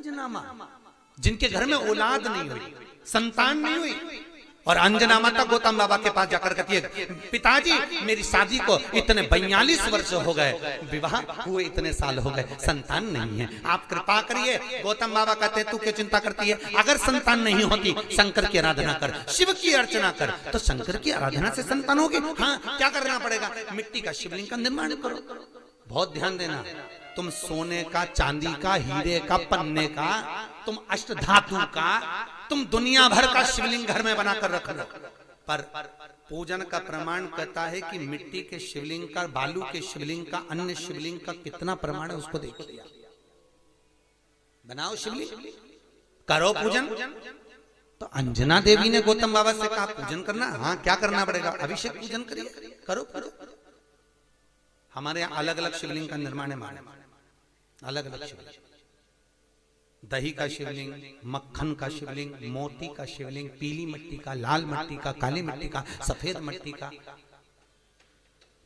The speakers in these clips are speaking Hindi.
अंजना माँ, जिनके घर में औलाद नहीं हुई, संतान नहीं हुई, और अंजना माता गौतम बाबा के पास जाकर कहती है, पिताजी मेरी शादी को इतने 42 वर्ष हो गए, विवाह हुए इतने साल हो गए, संतान नहीं है, आप कृपा करिए। गौतम बाबा कहते तू क्यों चिंता करती है, अगर संतान नहीं होती शंकर की आराधना कर, शिव की अर्चना कर, तो शंकर की आराधना से संतान होगी। हाँ, क्या करना पड़ेगा, मिट्टी का शिवलिंग का निर्माण करो। बहुत ध्यान देना, तुम सोने का, चांदी का, हीरे का, पन्ने का, तुम अष्ट धातु का, तुम दुनिया भर का शिवलिंग घर में बनाकर रख लो, पर पूजन का प्रमाण कहता है कि मिट्टी के शिवलिंग का, बालू के शिवलिंग का, अन्य शिवलिंग का कितना प्रमाण है उसको देखिए। बनाओ शिवलिंग, करो पूजन। तो अंजना देवी ने गौतम बाबा से कहा पूजन करना। हाँ, क्या करना पड़ेगा, अभिषेक पूजन करिए, करो करो। हमारे यहाँ अलग अलग शिवलिंग का निर्माण है, अलग अलग शिवलिंग, दही का शिवलिंग, मक्खन का शिवलिंग, मोती का शिवलिंग, पीली मिट्टी का, लाल मिट्टी का, काली मिट्टी का, सफेद मिट्टी का,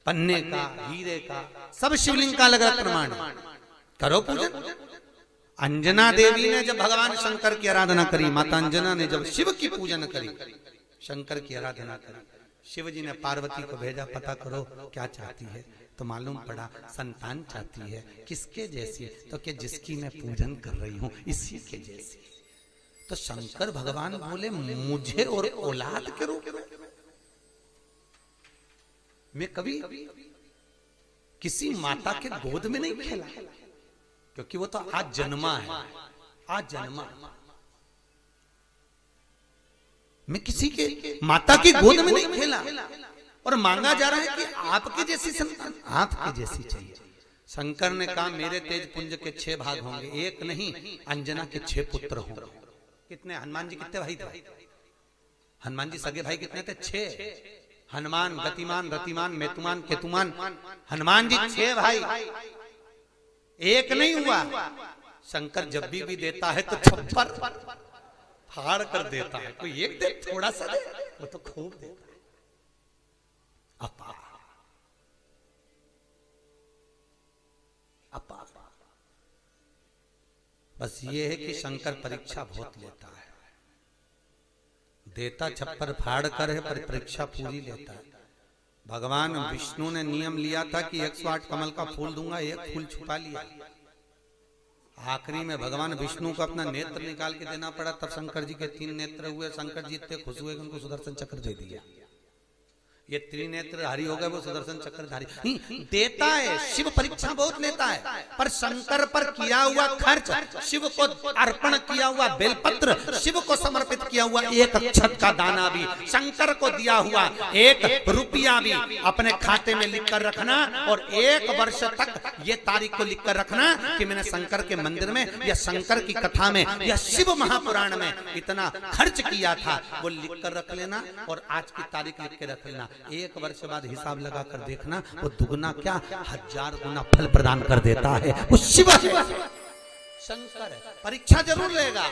पन्ने का, हीरे का, सब शिवलिंग का अलग अलग प्रमाण है, करो पूजन। अंजना देवी ने जब भगवान शंकर की आराधना करी, माता अंजना ने जब शिव की पूजन करी, शंकर की आराधना करी, शिव जी ने पार्वती को भेजा, पता करो क्या चाहती है, तो मालूम पड़ा संतान चाहती है। किसके जैसी, तो कि जिसकी मैं पूजन कर रही हूं इसी के जैसी। तो शंकर भगवान बोले मुझे और औलाद के रूप में, मैं कभी किसी माता के गोद में नहीं खेला, क्योंकि वो तो आज जन्मा है, आज जन्मा। मैं किसी के माता की गोद में नहीं खेला, और मांगा जा रहा है कि आपकी जैसी संतान, आपकी जैसी चाहिए। शंकर ने कहा मेरे तेज पुंज के 6 भाग होंगे, एक नहीं, अंजना के 6 पुत्र होंगे। कितने, हनुमान जी कितने भाई थे, हनुमान जी सगे भाई कितने थे, 6। हनुमान, गतिमान, रतिमान, मेतुमान, केतुमान, हनुमान जी 6 भाई, एक नहीं हुआ। शंकर जब भी देता है तो छप्पर फाड़ कर देता है, कोई एक दे, थोड़ा सा दे, वो तो खूब देता है। अपा अपा बस ये है कि शंकर परीक्षा बहुत लेता है, देता छप्पर फाड़ कर है, पर परीक्षा पूरी लेता है। भगवान विष्णु ने नियम लिया था कि 108 कमल का फूल दूंगा, एक फूल छुपा लिया। आखिरी में भगवान विष्णु को अपना नेत्र निकाल के देना पड़ा, तब शंकर जी के 3 नेत्र हुए। शंकर जी इतने खुश हुए कि उनको सुदर्शन चक्र दे दिया। ये त्रिनेत्रधारी हो गए, वो सुदर्शन चक्रधारी देता है। शिव परीक्षा बहुत लेता है, पर शंकर पर किया हुआ खर्च, शिव को अर्पण किया हुआ बेलपत्र, शिव को समर्पित किया हुआ 1 अक्षत का दाना भी, शंकर को दिया हुआ 1 रुपया भी अपने खाते में लिख कर रखना, और 1 वर्ष तक ये तारीख को लिख कर रखना कि मैंने शंकर के मंदिर में या शंकर की कथा में या शिव महापुराण में इतना खर्च किया था, वो लिख कर रख लेना, और आज की तारीख लिख के रख लेना। 1 वर्ष बाद हिसाब लगा कर देखना, वो दुगना क्या 1000 गुना फल प्रदान कर देता है। वो शिव है, शंकर है। परीक्षा जरूर लेगा,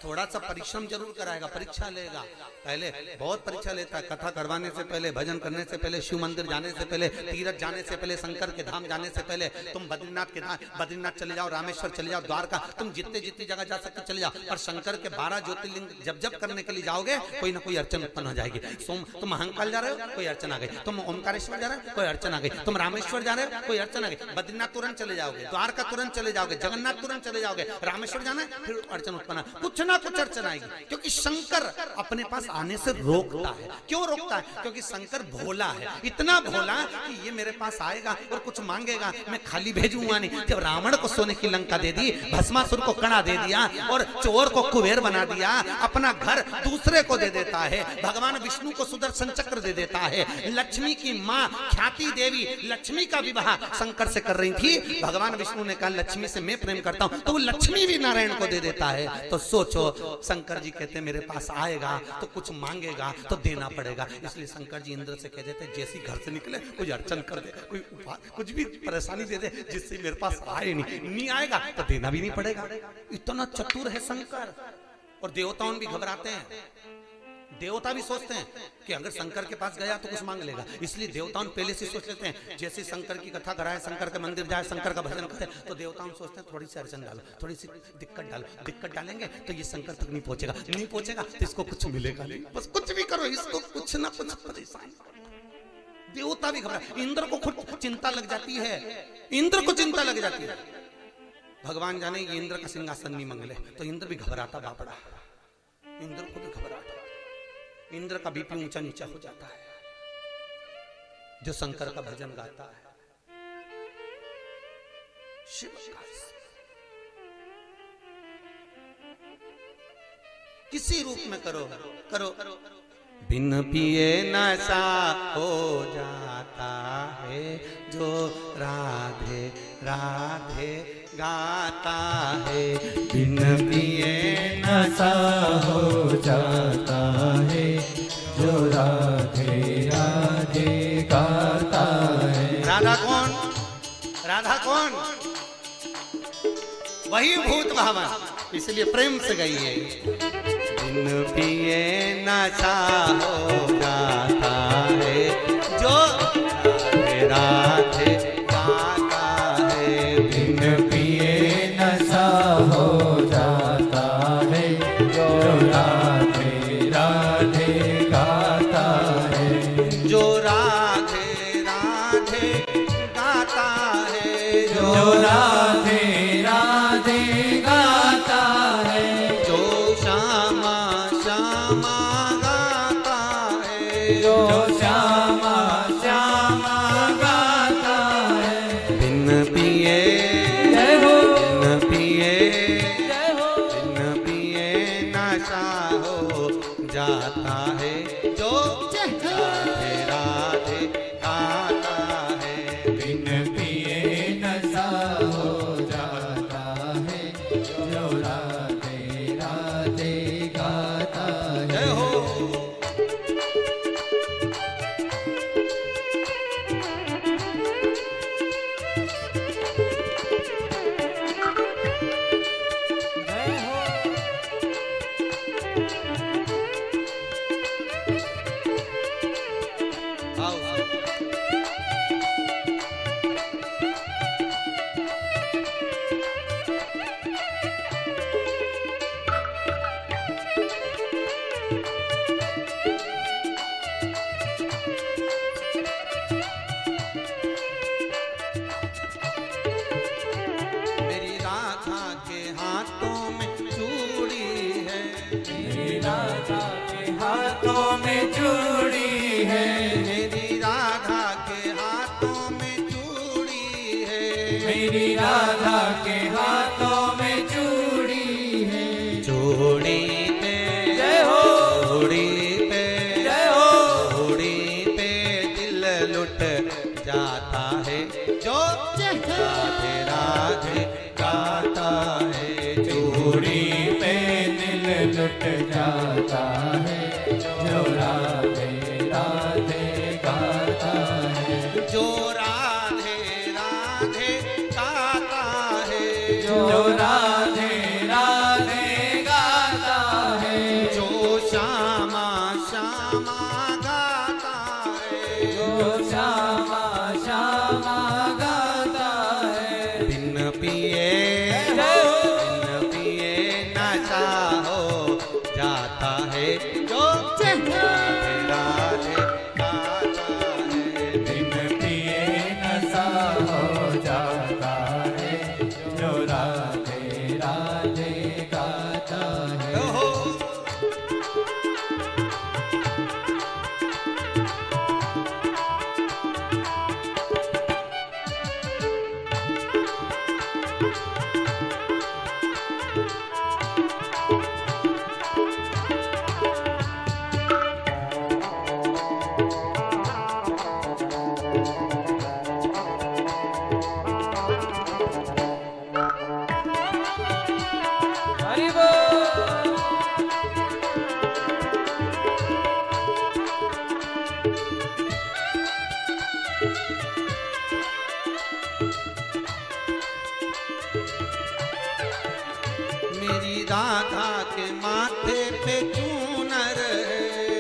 थोड़ा सा परिश्रम जरूर कराएगा, परीक्षा लेगा। पहले बहुत परीक्षा लेता है, कथा करवाने से पहले, भजन करने से पहले, शिव मंदिर जाने से पहले, तीर्थ जाने से पहले, शंकर के धाम जाने से पहले। तुम बद्रीनाथ के धाम, बद्रीनाथ चले जाओ, रामेश्वर चले जाओ, द्वारका, तुम जितने जितनी जगह जा सकते चले जाओ, पर शंकर के 12 ज्योतिर्लिंग जब जब करने के लिए जाओगे, कोई ना कोई अड़चन उत्पन्न हो जाएगी। तुम महाकाल जा रहे हो, कोई अड़चन आ गई, तुम ओमकारेश्वर जा रहे हो, कोई अड़चन आ गई, तुम रामेश्वर जा रहे हो, कोई अड़चन आ गई, बद्रीनाथ तुरंत चले जाओगे, द्वारका तुरंत चले जाओगे, जगन्नाथ तुरंत चले जाओगे, रामेश्वर जाना है, फिर अड़चन उत्पन्न, कुछ ना कुछ अड़चन आएगी। क्योंकि शंकर अपने पास आने से रोकता है। क्यों रोकता है? क्योंकि शंकर भोला है, इतना भोला कि ये मेरे पास आएगा और कुछ मांगेगा, मैं खाली भेजूंगा नहीं। जब रावण को सोने की लंका दे दी, भस्मासुर को कड़ा दे दिया, और चोर को कुबेर बना दिया, अपना घर दूसरे को दे देता है। भगवान विष्णु को सुदर्शन चक्र दे देता है। लक्ष्मी की माँ ख्याति देवी लक्ष्मी का विवाह शंकर से कर रही थी। भगवान विष्णु ने कहा लक्ष्मी से मैं प्रेम करता हूं, तो वो लक्ष्मी भी नारायण को दे देता है। तो सोचो, शंकर जी कहते मेरे पास आएगा तो कुछ मांगेगा तो देना पड़ेगा। इसलिए शंकर जी इंद्र से कह देते जैसी घर से निकले कोई अड़चन कर दे, कोई कुछ भी परेशानी दे दे जिससे मेरे पास आए नहीं आएगा तो देना भी नहीं पड़ेगा। इतना चतुर है शंकर। और देवताओं भी घबराते हैं। देवता भी सोचते हैं कि अगर शंकर के पास गया तो कुछ मांग लेगा, इसलिए देवताओं पहले से सोच लेते हैं। जैसे शंकर की कथा कराए, शंकर के मंदिर जाए, शंकर का भजन करे, तो देवताओं सोचते हैं थोड़ी सी अड़चन डालो, थोड़ी सी दिक्कत डालो, दिक्कत डालेंगे तो ये शंकर तक नहीं पहुंचेगा, नहीं पहुंचेगा तो इसको कुछ मिलेगा नहीं, बस कुछ भी करो इसको कुछ ना कुछ परेशान। देवता भी घबरा, इंद्र को खुद चिंता लग जाती है, इंद्र को चिंता लग जाती है। भगवान जाने ये इंद्र का सिंहासन नहीं मंगले, तो इंद्र भी घबराता बापड़ा, इंद्र को भी घबराता, इंद्र का बीपी ऊंचा नीचा हो जाता है जो शंकर का भजन गाता है। शिव का किसी रूप में करो करो, बिन पिए नशा हो जाता है जो राधे राधे गाता है, बिन पिए नशा हो जाता है जो राधे राधे गाता है। राधा कौन? राधा कौन? वही भूत भावन, इसलिए प्रेम से गाइए। बिन पिए नशा हो जाता है जो राधे राधे गाता है, बिन पिए नशा हो जाता है जो राधे राधे गाता है, जो राधे राधे गाता है, जो राधे राधे गाता है, जो श्यामा श्यामा गाता है, जो श्यामा श्यामा गाता है। बिन पिए जय हो, बिन पिए जय हो, बिन पिए नशा हो जाता है जो राधे राधे गाता है, बिन पिए नशा हो जाता है जो राधे राधे गाता है। जय हो। जय हो, मेरी राधा के हाथों में चूड़ी है, मेरी राधा के हाथों में चूड़ी है, मेरी राधा के हाथों में चूड़ी है, मेरी राधा के हाथों में चूड़ी है। चूड़ी पे जय हो, चूड़ी पे जय हो, चूड़ी पे दिल लुट जाता है जो राधे राधे गाता है, चूड़ी पे दिल लुट जाता है जो राधे राधे गाता है, जो राधे राधे गाता है, जो राधे राधे गाता है, जो श्यामा श्यामा गाता है, जो श्यामा श्यामा गाता है। बिन पिए जय हो, बिन पिए नशा हो जाता है जो राधे राधे गाता है, बिन पिए नशा हो जाता है जो राधे राधे गाता है। हो। हरि बोल। मेरी राधा के माथे पे चूनर है,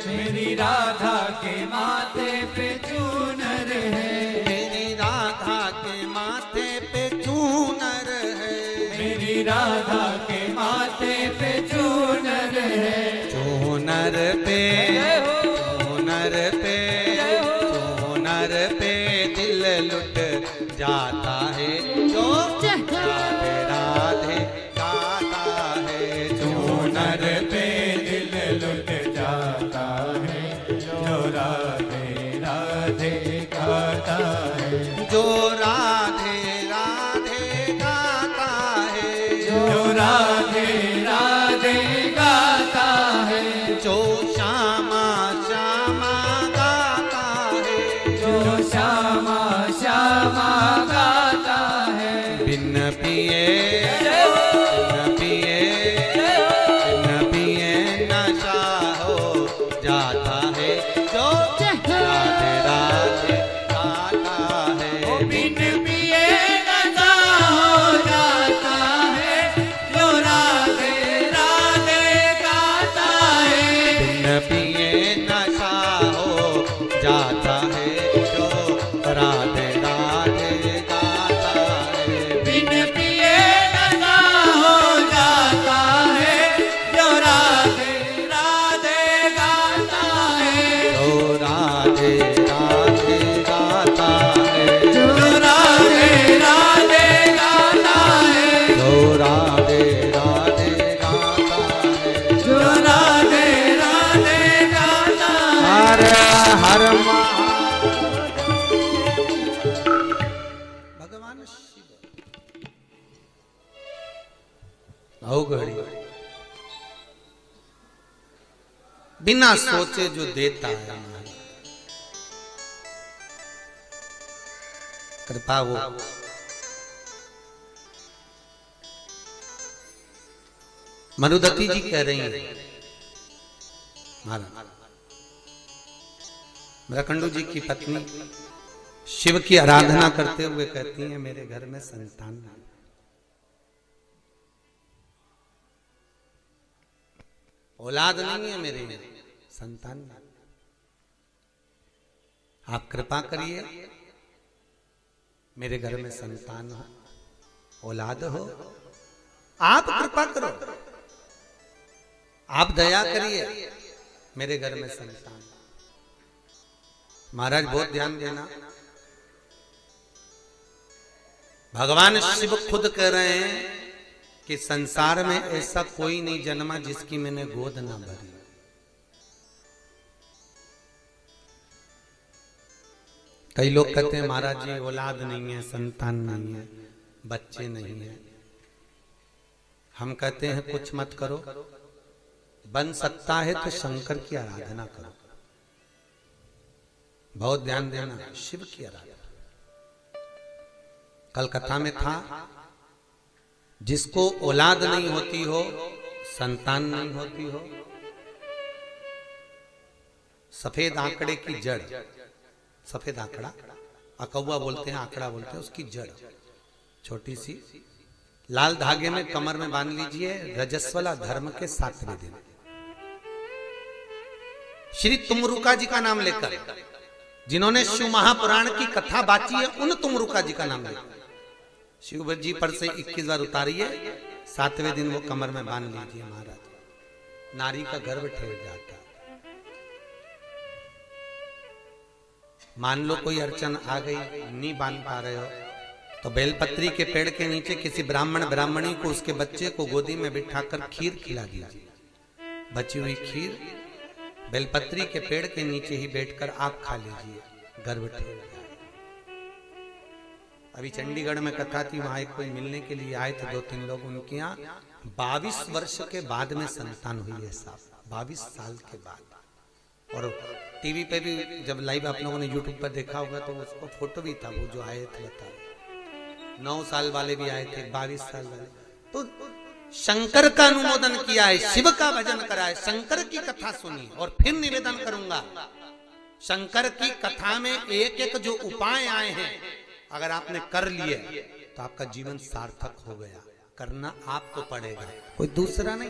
हर भगवान शिव अवघड़ी बिना सोचे जो देता है कृपा वो मरुदती जी कह रही हैं महाराज मृकंडू जी की पत्नी शिव की आराधना करते हुए कहती हैं मेरे घर में संतान नहीं, औलाद नहीं है मेरे में संतान नहीं। आप कृपा करिए मेरे घर में संतान हो, औलाद हो, आप कृपा करो, आप दया करिए मेरे घर में संतान। महाराज बहुत ध्यान देना, भगवान शिव खुद कह रहे हैं कि संसार में ऐसा कोई नहीं जन्मा जिसकी मैंने गोद ना भरी। कई लोग कहते हैं महाराज जी औलाद नहीं है, संतान नहीं है, बच्चे नहीं है। हम कहते हैं कुछ मत करो, बन सकता है तो शंकर की आराधना करो। बहुत ध्यान देना, शिव की आराधना। कल कथा में था जिसको औलाद नहीं होती हो, संतान नहीं होती हो, सफेद आंकड़े की जड़, सफेद आंकड़ा अकौवा बोलते हैं, आंकड़ा बोलते हैं, उसकी जड़ छोटी सी लाल धागे में कमर में बांध लीजिए। रजस्वला धर्म के 7वें दिन श्री तुमरुका जी का नाम लेकर, जिन्होंने शिव महापुराण की कथा बाची है, उन तुमरुका जी का नाम लेकर शिव जी पर से 21 बार उतारिए, 7वें दिन वो कमर में बांध लीजिए। महाराज नारी का गर्भ ठहर जाता। मान लो कोई अड़चन आ गई, नहीं बांध पा रहे हो, तो बेलपत्री के पेड़ के नीचे किसी ब्राह्मण ब्राह्मणी को उसके बच्चे को गोदी में बिठाकर खीर खिला दीजिए। बची हुई खीर बेलपत्री के पेड़ के नीचे ही बैठकर आप खा लीजिए, गर्भ ठहर जाए। अभी चंडीगढ़ में कथा थी, वहां एक कोई मिलने के लिए आए थे 2-3 लोग, उनके यहाँ 22 वर्ष के बाद में संतान हुई है साहब, 22 साल के बाद। और टीवी पे भी जब लाइव आप लोगों ने यूट्यूब पर देखा होगा तो उसको फोटो भी था, वो जो आए थे बता, 9 साल वाले भी आए थे, 22 साल वाले। तो शंकर का अनुमोदन किया है, शिव का भजन करा है, शंकर की कथा सुनी। और फिर निवेदन करूंगा, शंकर की कथा में एक एक जो उपाय आए हैं, अगर आपने कर लिए तो आपका जीवन सार्थक हो गया। करना आपको पड़ेगा, कोई दूसरा नहीं।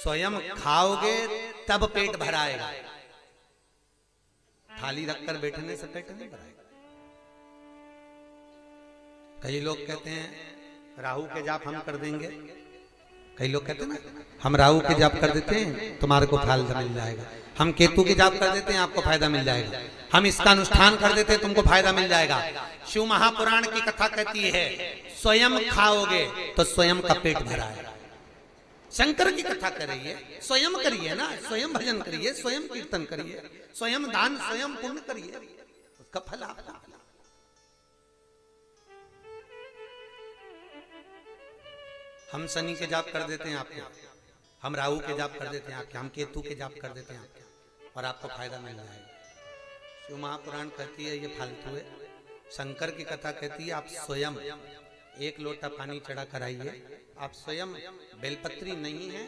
स्वयं खाओगे तब पेट भराएगा, थाली रखकर बैठने से पेट नहीं भराएगा। कई लोग कहते हैं राहु के जाप हम कर देंगे, कई लोग कहते हैं ना हम राहु के जाप कर देते हैं तुम्हारे को फायदा मिल जाएगा, हम केतु के जाप कर देते हैं आपको फायदा मिल जाएगा, हम इसका अनुष्ठान कर देते हैं तुमको फायदा मिल जाएगा। शिव महापुराण की कथा कहती है स्वयं खाओगे तो स्वयं का पेट भराएगा। शंकर की कथा कर रही है, स्वयं करिए ना, स्वयं भजन करिए, स्वयं कीर्तन करिए, स्वयं दान, स्वयं पुण्य करिए, उसका फल आपका। हम शनि के जाप कर देते हैं आपके, हम राहु के जाप कर देते हैं आपके, हम केतु के जाप कर देते हैं आपके, और आपको फायदा मिल जाएगा। शिव महापुराण कहती है ये फालतू है। शंकर की कथा कहती है आप स्वयं 1 लोटा पानी चढ़ा कर आइए, आप स्वयं बेलपत्री नहीं है,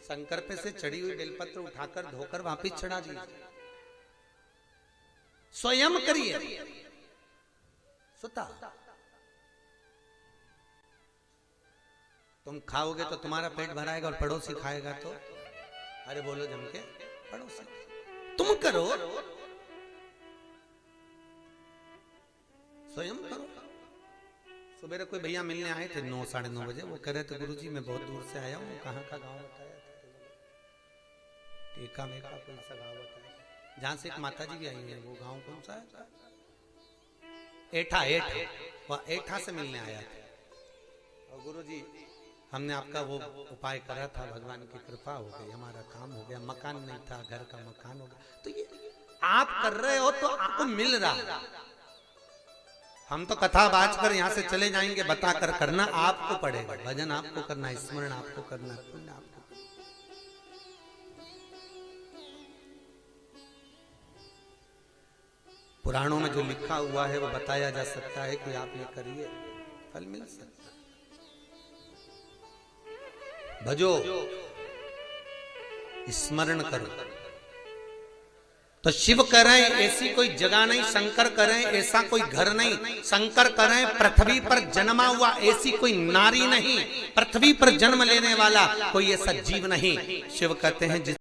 शंकर पे से चढ़ी हुई बेलपत्र उठाकर धोकर वापिस चढ़ा दीजिए, स्वयं करिए। सुता तुम खाओगे तो तुम्हारा पेट भराएगा और पड़ोसी खाएगा तो, अरे बोलो जम के, पड़ोसी तुम करो, स्वयं करो। सुबह कोई भैया मिलने आए थे 9-9:30 बजे, वो कह रहे थे गुरुजी मैं बहुत दूर से आया हूँ, कहाँ का गांव बताया था, टीका में का कोई सा गांव बताया, जहां से एक माता जी भी आई है, वो गांव कौन सा है, एठा, वह एठा से मिलने आया था। और गुरुजी हमने आपका वो उपाय करा था, भगवान की कृपा हो गई, हमारा काम हो गया, मकान नहीं था, घर का मकान हो गया। तो ये आप कर रहे हो तो आपको मिल रहा है। हम तो कथा बाज कर यहां से चले जाएंगे, बता कर करना आपको पड़ेगा। भजन आपको करना है, स्मरण आपको करना है, पुण्य आपको। पुराणों में जो लिखा हुआ है वो बताया जा सकता है कि आप ये करिए, फल मिल सकता है। भजो, स्मरण करो। तो शिव करें ऐसी कोई जगह नहीं, शंकर करें ऐसा कोई घर नहीं। शंकर करें पृथ्वी पर जन्मा हुआ ऐसी कोई नारी नहीं, पृथ्वी पर जन्म लेने वाला कोई ऐसा जीव नहीं। शिव कहते हैं जिस